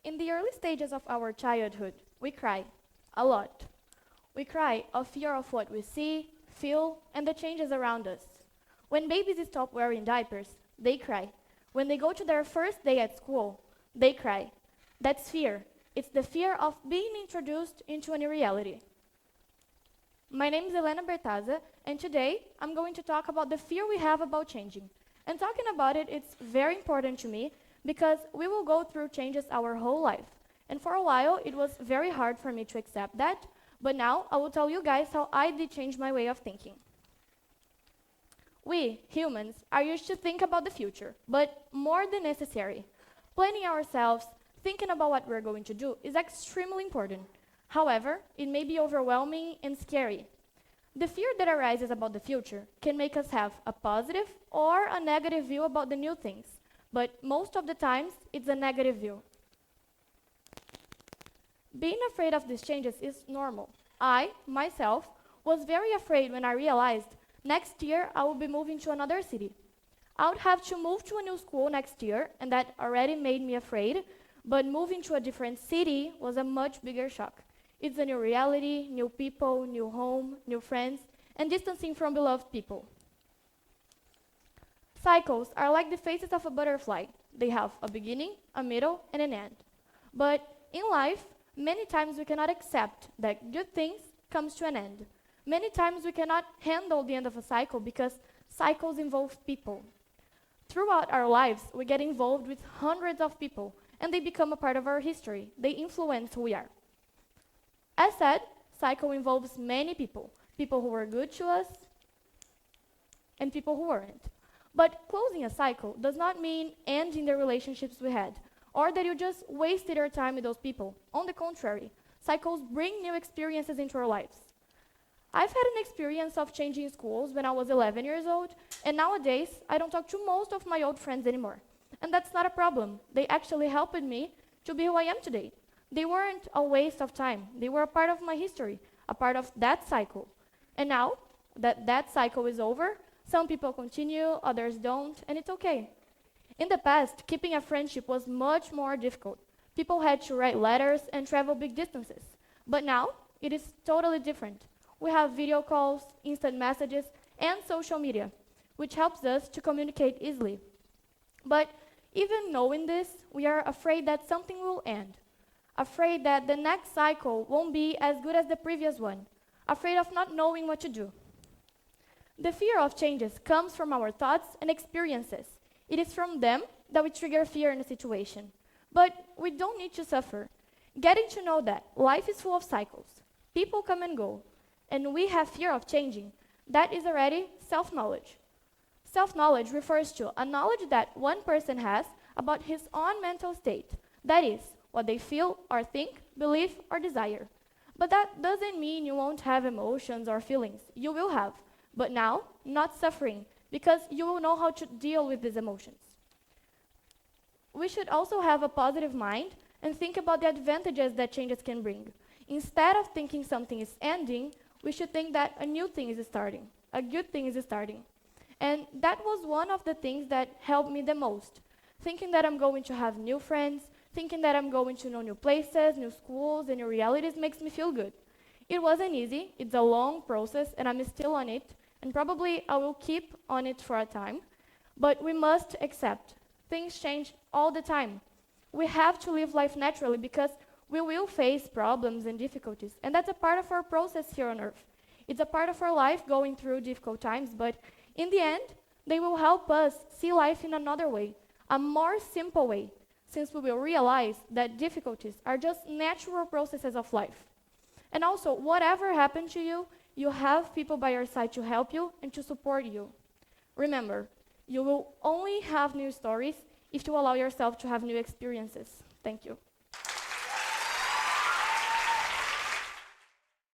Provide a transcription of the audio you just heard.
In the early stages of our childhood, we cry a lot. We cry of fear of what we see, feel, and the changes around us. When babies stop wearing diapers, they cry. When they go to their first day at school, they cry. That's fear. It's the fear of being introduced into a new reality. My name is Helena Bertazza, and today I'm going to talk about the fear we have about changing. And talking about it, it's very important to me because we will go through changes our whole life. And for a while, it was very hard for me to accept that, but now I will tell you guys how I did change my way of thinking. We, humans, are used to think about the future, but more than necessary. Planning ourselves, thinking about what we're going to do is extremely important. However, it may be overwhelming and scary. The fear that arises about the future can make us have a positive or a negative view about the new things, but most of the times, it's a negative view. Being afraid of these changes is normal. I, myself, was very afraid when I realized next year I will be moving to another city. I would have to move to a new school next year, and that already made me afraid, but moving to a different city was a much bigger shock. It's a new reality, new people, new home, new friends, and distancing from beloved people. Cycles are like the faces of a butterfly. They have a beginning, a middle, and an end. But in life, many times we cannot accept that good things comes to an end. Many times we cannot handle the end of a cycle because cycles involve people. Throughout our lives, we get involved with hundreds of people, and they become a part of our history. They influence who we are. As said, cycle involves many people, people who were good to us and people who weren't. But closing a cycle does not mean ending the relationships we had, or that you just wasted your time with those people. On the contrary, cycles bring new experiences into our lives. I've had an experience of changing schools when I was 11 years old, and nowadays I don't talk to most of my old friends anymore. And that's not a problem. They actually helped me to be who I am today. They weren't a waste of time. They were a part of my history, a part of that cycle. And now that that cycle is over, some people continue, others don't, and it's okay. In the past, keeping a friendship was much more difficult. People had to write letters and travel big distances. But now, it is totally different. We have video calls, instant messages, and social media, which helps us to communicate easily. But even knowing this, we are afraid that something will end. Afraid that the next cycle won't be as good as the previous one. Afraid of not knowing what to do. The fear of changes comes from our thoughts and experiences. It is from them that we trigger fear in a situation. But we don't need to suffer. Getting to know that life is full of cycles. People come and go. And we have fear of changing. That is already self-knowledge. Self-knowledge refers to a knowledge that one person has about his own mental state. That is, what they feel or think, believe or desire. But that doesn't mean you won't have emotions or feelings. You will have. But now, not suffering, because you will know how to deal with these emotions. We should also have a positive mind and think about the advantages that changes can bring. Instead of thinking something is ending, we should think that a new thing is starting. A good thing is starting. And that was one of the things that helped me the most. Thinking that I'm going to have new friends, thinking that I'm going to know new places, new schools, and new realities makes me feel good. It wasn't easy. It's a long process, and I'm still on it. And probably I will keep on it for a time. But we must accept. Things change all the time. We have to live life naturally because we will face problems and difficulties. And that's a part of our process here on Earth. It's a part of our life going through difficult times, but in the end, they will help us see life in another way, a more simple way, since we will realize that difficulties are just natural processes of life. And also, whatever happened to you, you have people by your side to help you and to support you. Remember, you will only have new stories if you allow yourself to have new experiences. Thank you.